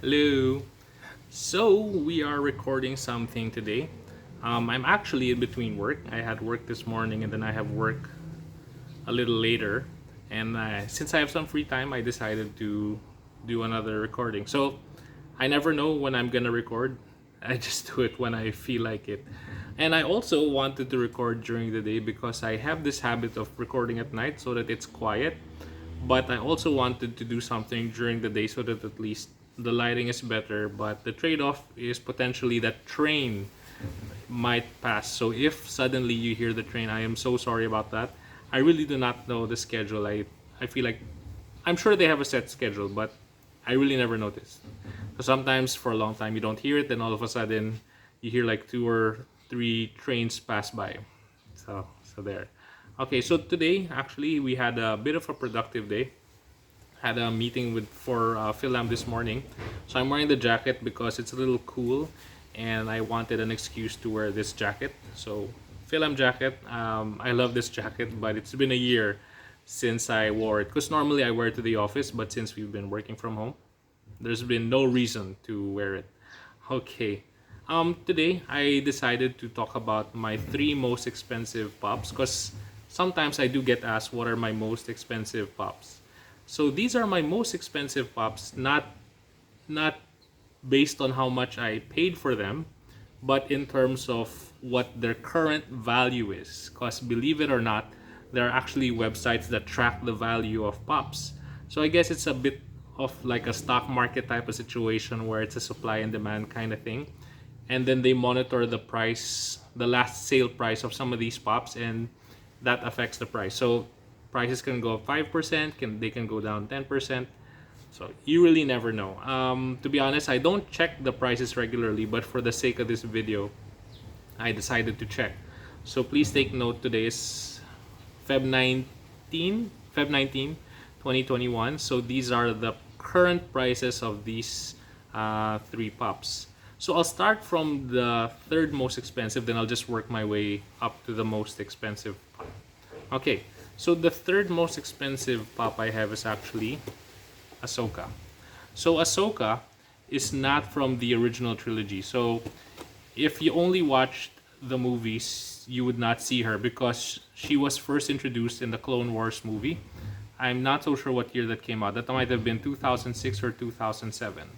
Hello. So we are recording something today. I'm actually in between work. I had work this morning and then I have work a little later. And since I have some free time, I decided to do another recording. So I never know when I'm gonna record. I just do it when I feel like it. And I also wanted to record during the day because I have this habit of recording at night so that it's quiet, but I also wanted to do something during the day so that at least the lighting is better. But the trade off is potentially that train might pass. So if suddenly you hear the train, I am so sorry about that. I really do not know the schedule. I feel like I'm sure they have a set schedule, but I really never noticed. So sometimes for a long time you don't hear it, then all of a sudden you hear like two or three trains pass by. So there. Okay, so today actually we had a bit of a productive day. Had a meeting with for Philam this morning, so I'm wearing the jacket because it's a little cool, and I wanted an excuse to wear this jacket. So Philam jacket. I love this jacket, but it's been a year since I wore it because normally I wear it to the office, but since we've been working from home, there's been no reason to wear it. Okay. Today I decided to talk about my three most expensive pops because sometimes I do get asked what are my most expensive pops. So these are my most expensive pops, not based on how much I paid for them, but in terms of what their current value is. Because believe it or not, there are actually websites that track the value of pops. So I guess it's a bit of like a stock market type of situation where it's a supply and demand kind of thing. And then they monitor the price, the last sale price of some of these pops, and that affects the price. So prices can go up 5%, they can go down 10%. So you really never know. To be honest, I don't check the prices regularly, but for the sake of this video, I decided to check. So please take note, today is Feb 19, 2021. So these are the current prices of these three pops. So I'll start from the third most expensive, then I'll just work my way up to the most expensive pop. Okay, so the third most expensive pop I have is actually Ahsoka. So Ahsoka is not from the original trilogy. So if you only watched the movies, you would not see her because she was first introduced in the Clone Wars movie. I'm not so sure what year that came out. That might have been 2006 or 2007.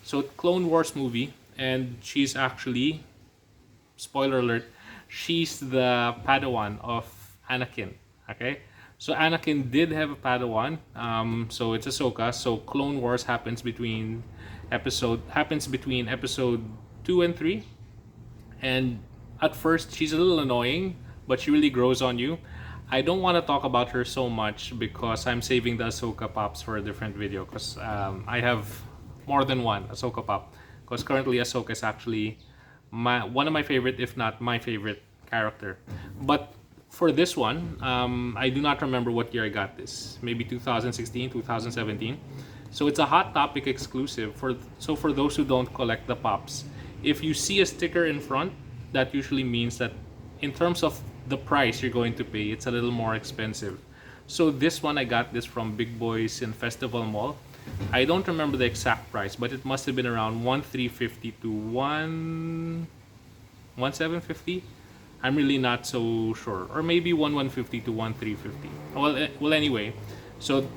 So Clone Wars movie, and she's actually, spoiler alert, she's the Padawan of Anakin. Okay, so Anakin did have a Padawan. So it's Ahsoka. So Clone Wars happens between episode 2 and 3, and at first she's a little annoying, but she really grows on you. I don't want to talk about her so much because I'm saving the Ahsoka pops for a different video because I have more than one Ahsoka pop. Because currently Ahsoka is actually one of my favorite, if not my favorite character. But for this one, I do not remember what year I got this. Maybe 2016, 2017. So it's a Hot Topic exclusive. For those who don't collect the pops, if you see a sticker in front, that usually means that in terms of the price you're going to pay, it's a little more expensive. So this one, I got this from Big Boys in Festival Mall. I don't remember the exact price, but it must have been around 1,350 to 1,750. I'm really not so sure, or maybe 1,150 to 1,350. Well, anyway, so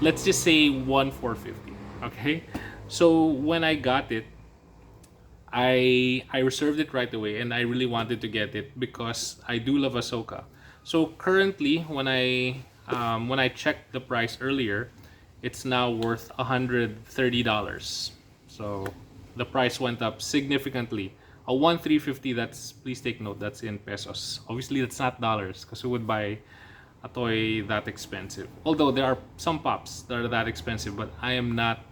let's just say 1,450. Okay, so when I got it, I reserved it right away, and I really wanted to get it because I do love Ahsoka. So currently, when I checked the price earlier, it's now worth $130. So the price went up significantly. A 1,350. That's, please take note, that's in pesos. Obviously, that's not dollars because who would buy a toy that expensive? Although there are some pops that are that expensive, but I'm not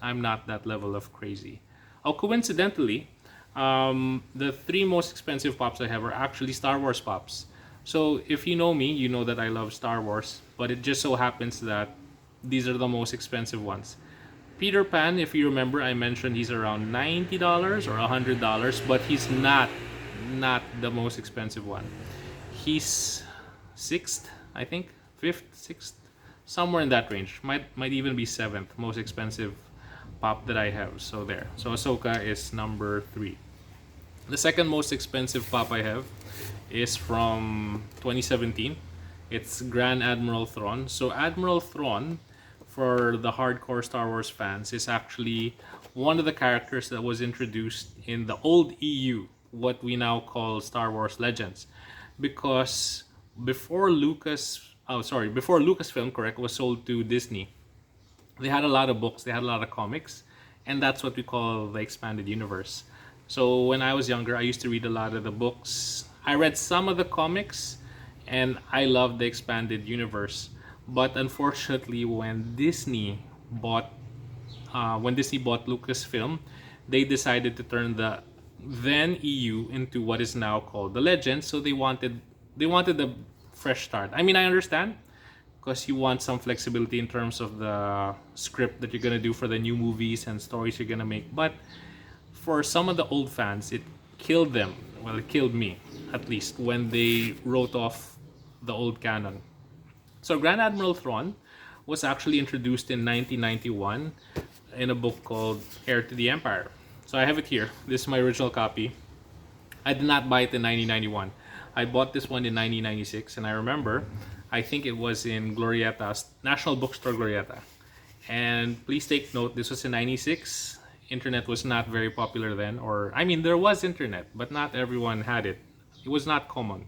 that level of crazy. Oh, coincidentally, the three most expensive pops I have are actually Star Wars pops. So if you know me, you know that I love Star Wars, but it just so happens that these are the most expensive ones. Peter Pan, if you remember, I mentioned he's around $90 or $100, but he's not the most expensive one. He's sixth, I think, fifth, sixth, somewhere in that range. Might even be seventh most expensive pop that I have. So there. So Ahsoka is number 3. The second most expensive pop I have is from 2017. It's Grand Admiral Thrawn. So Admiral Thrawn, for the hardcore Star Wars fans, is actually one of the characters that was introduced in the old EU, what we now call Star Wars Legends, because before Lucasfilm, correct, was sold to Disney, they had a lot of books, they had a lot of comics, and that's what we call the expanded universe. So when I was younger, I used to read a lot of the books. I read some of the comics, and I loved the expanded universe. But unfortunately, when Disney bought Lucasfilm, they decided to turn the then EU into what is now called the Legends. So they wanted a fresh start. I mean, I understand, because you want some flexibility in terms of the script that you're gonna do for the new movies and stories you're gonna make. But for some of the old fans, it killed them. Well, it killed me, at least, when they wrote off the old canon. So Grand Admiral Thrawn was actually introduced in 1991 in a book called Heir to the Empire. So I have it here. This is my original copy. I did not buy it in 1991. I bought this one in 1996, and I remember, I think it was in Glorieta, National Bookstore Glorieta. And please take note, this was in 96. Internet was not very popular then, or I mean, there was internet, but not everyone had it. It was not common.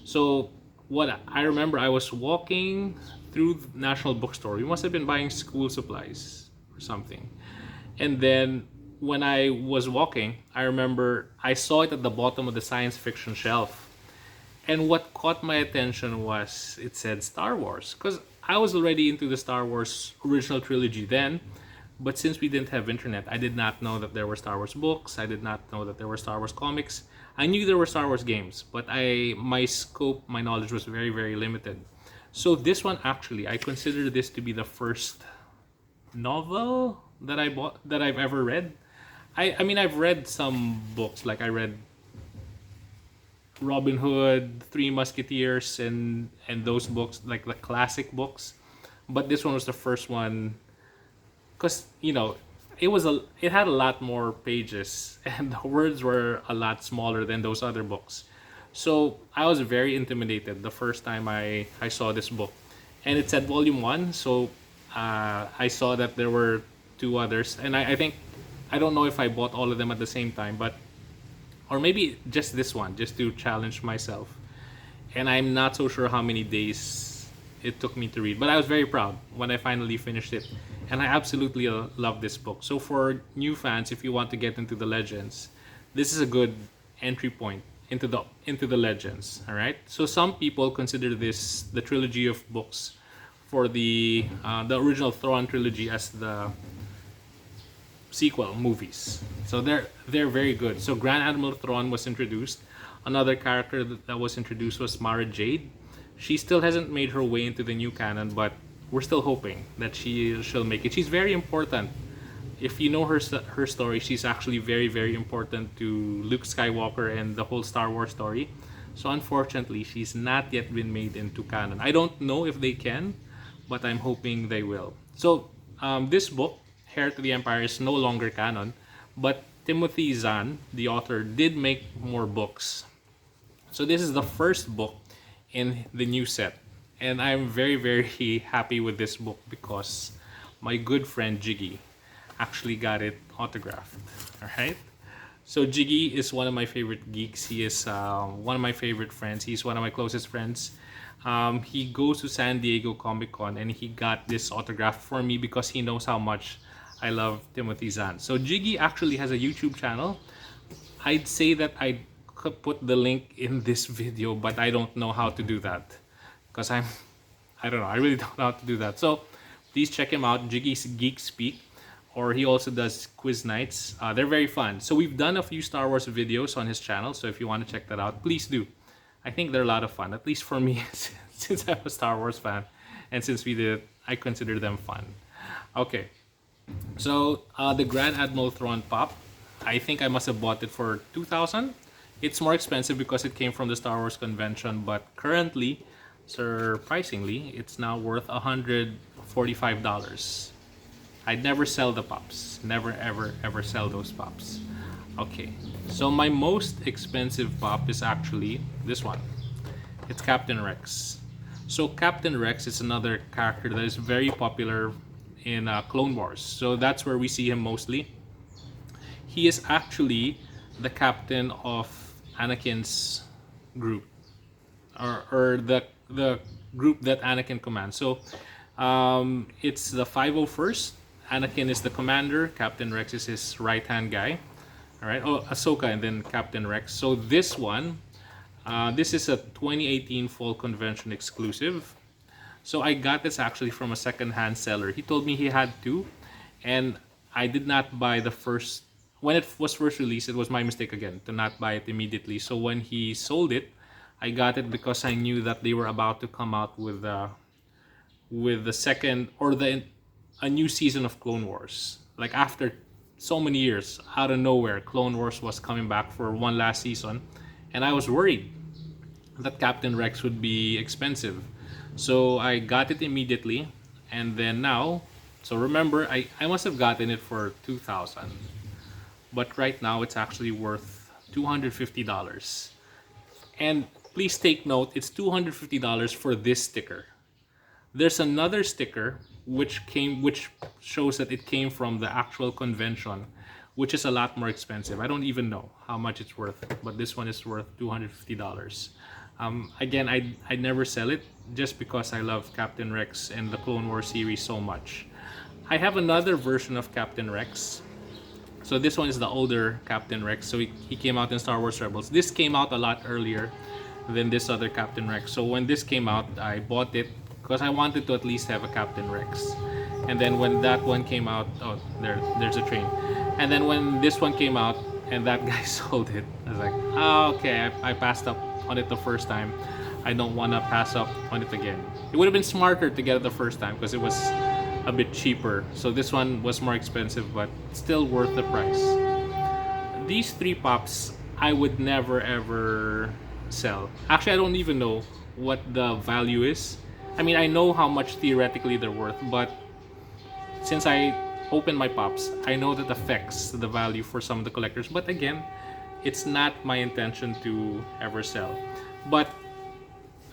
So what I remember, I was walking through the National Bookstore. We must have been buying school supplies or something. And then when I was walking, I remember I saw it at the bottom of the science fiction shelf. And what caught my attention was it said Star Wars, because I was already into the Star Wars original trilogy then. But since we didn't have internet, I did not know that there were Star Wars books. I did not know that there were Star Wars comics. I knew there were Star Wars games, but my knowledge was very, very limited. So this one, actually, I consider this to be the first novel that I've ever read. I mean, I've read some books, like I read Robin Hood, Three Musketeers, and those books, like the classic books. But this one was the first one, because it had a lot more pages, and the words were a lot smaller than those other books. So I was very intimidated the first time I saw this book, and it said volume 1. So I saw that there were 2 others, and I think, I don't know if I bought all of them at the same time, or maybe just this one, just to challenge myself. And I'm not so sure how many days it took me to read, but I was very proud when I finally finished it. And I absolutely love this book. So for new fans, if you want to get into the Legends, this is a good entry point into the Legends. All right. So some people consider this the trilogy of books for the original Thrawn trilogy as the sequel movies. So they're very good. So Grand Admiral Thrawn was introduced. Another character that was introduced was Mara Jade. She still hasn't made her way into the new canon, but we're still hoping that she'll make it. She's very important. If you know her story, she's actually very, very important to Luke Skywalker and the whole Star Wars story. So unfortunately, she's not yet been made into canon. I don't know if they can, but I'm hoping they will. So this book, Heir to the Empire, is no longer canon, but Timothy Zahn, the author, did make more books. So this is the first book in the new set. And I'm very, very happy with this book because my good friend Jiggy actually got it autographed. All right. So Jiggy is one of my favorite geeks. He is one of my favorite friends. He's one of my closest friends. He goes to San Diego Comic Con and he got this autograph for me because he knows how much I love Timothy Zahn. So Jiggy actually has a YouTube channel. I'd say that I could put the link in this video, but I don't know how to do that. Because I don't know, I really don't know how to do that. So please check him out, Jiggy's Geek Speak, or he also does quiz nights. They're very fun. So we've done a few Star Wars videos on his channel, so if you want to check that out, please do. I think they're a lot of fun, at least for me, since I'm a Star Wars fan, and since I consider them fun. Okay, so the Grand Admiral Thrawn pop, I think I must have bought it for $2,000. It's more expensive because it came from the Star Wars convention, but currently, surprisingly, it's now worth $145. I'd never sell the pops. Never, ever, ever sell those pops. Okay, so my most expensive pop is actually this one. It's Captain Rex. So Captain Rex is another character that is very popular in Clone Wars. So that's where we see him mostly. He is actually the captain of Anakin's group, or the group that Anakin commands. So it's the 501st. Anakin is the commander. Captain Rex is his right-hand guy. All right. Oh, Ahsoka and then Captain Rex. So this one, this is a 2018 Fall Convention exclusive. So I got this actually from a second-hand seller. He told me he had two, and I did not buy the first. When it was first released, it was my mistake again to not buy it immediately. So when he sold it, I got it because I knew that they were about to come out with the second or a new season of Clone Wars. Like after so many years, out of nowhere, Clone Wars was coming back for one last season, and I was worried that Captain Rex would be expensive. So I got it immediately, and then now, so remember, I must have gotten it for $2,000, but right now it's actually worth $250. And please take note, it's $250 for this sticker. There's another sticker which shows that it came from the actual convention, which is a lot more expensive. I don't even know how much it's worth, but this one is worth $250. Again, I'd never sell it just because I love Captain Rex and the Clone Wars series so much. I have another version of Captain Rex. So this one is the older Captain Rex. So he came out in Star Wars Rebels. This came out a lot earlier than this other Captain Rex. So when this came out, I bought it because I wanted to at least have a Captain Rex. And then when that one came out, oh, there's a train. And then when this one came out and that guy sold it, I was like, oh, okay, I passed up on it the first time. I don't want to pass up on it again. It would have been smarter to get it the first time because it was a bit cheaper. So this one was more expensive, but still worth the price. These three pops, I would never ever sell. Actually, I don't even know what the value is. I mean, I know how much theoretically they're worth, but since I open my pops, I know that affects the value for some of the collectors. But again, it's not my intention to ever sell. But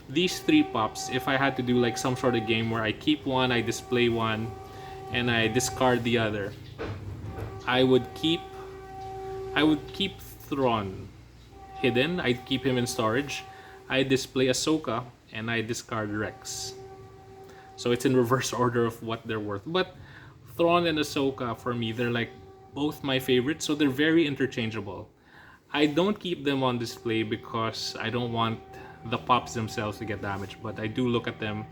these three pops, if I had to do like some sort of game where I keep one, I display one, and I discard the other, I would keep Thrawn hidden. I'd keep him in storage. I display Ahsoka and I discard Rex. So it's in reverse order of what they're worth. But Thrawn and Ahsoka, for me, they're like both my favorites, so they're very interchangeable. I don't keep them on display because I don't want the pops themselves to get damaged, but I do look at them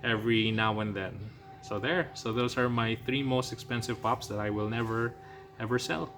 every now and then. So those are my three most expensive pops that I will never ever sell.